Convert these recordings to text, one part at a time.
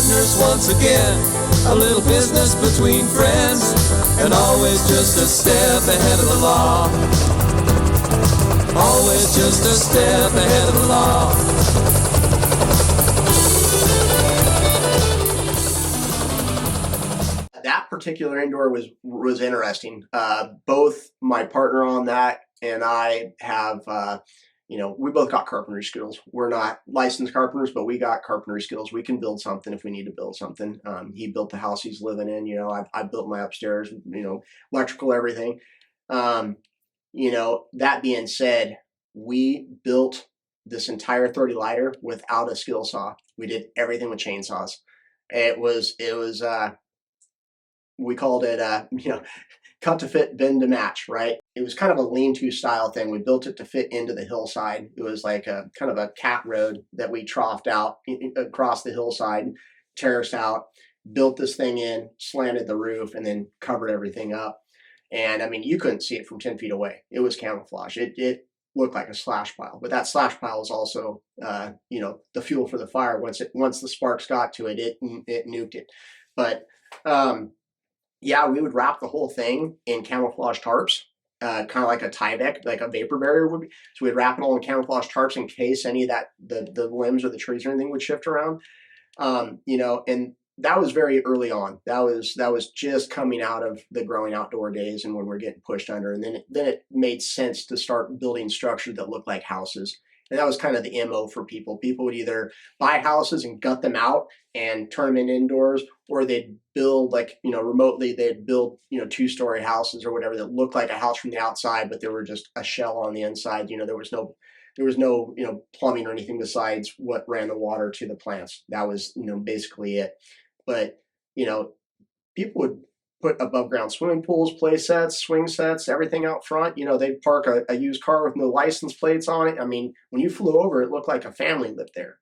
partners once again. A little business between friends, and always just a step ahead of the law. Always just a step ahead of the law. That particular indoor was interesting. Both my partner on that and I have, we both got carpentry skills. We're not licensed carpenters, but we got carpentry skills. We can build something if we need to build something. He built the house he's living in. I built my upstairs. Electrical, everything. That being said, we built this entire 30 lighter without a skill saw. We did everything with chainsaws. It was we called it, cut to fit, bend to match, right? It was kind of a lean-to style thing. We built it to fit into the hillside. It was like a kind of a cat road that we troughed out across the hillside, terraced out, built this thing in, slanted the roof, and then covered everything up. And I mean, you couldn't see it from 10 feet away. It was camouflage. It looked like a slash pile, but that slash pile is also, the fuel for the fire. Once the sparks got to it, it nuked it. But yeah, we would wrap the whole thing in camouflage tarps, kind of like a Tyvek, like a vapor barrier would be. So we'd wrap it all in camouflage tarps in case any of that, the limbs or the trees or anything would shift around. And that was very early on. That was just coming out of the growing outdoor days and when we're getting pushed under. And then it made sense to start building structure that looked like houses. And that was kind of the MO for people. People would either buy houses and gut them out and turn them into indoors, or they'd build remotely, they'd build, 2-story houses or whatever that looked like a house from the outside, but they were just a shell on the inside. There was no plumbing or anything besides what ran the water to the plants. That was, basically it. But, people would put above ground swimming pools, play sets, swing sets, everything out front. They'd park a used car with no license plates on it. I mean, when you flew over, it looked like a family lived there,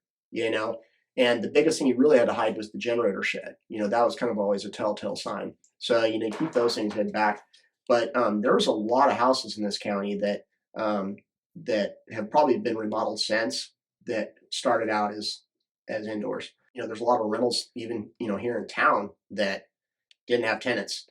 and the biggest thing you really had to hide was the generator shed. That was kind of always a telltale sign. So, keep those things hid back. But there was a lot of houses in this county that have probably been remodeled since that started out as indoors. There's a lot of rentals even, here in town that didn't have tenants,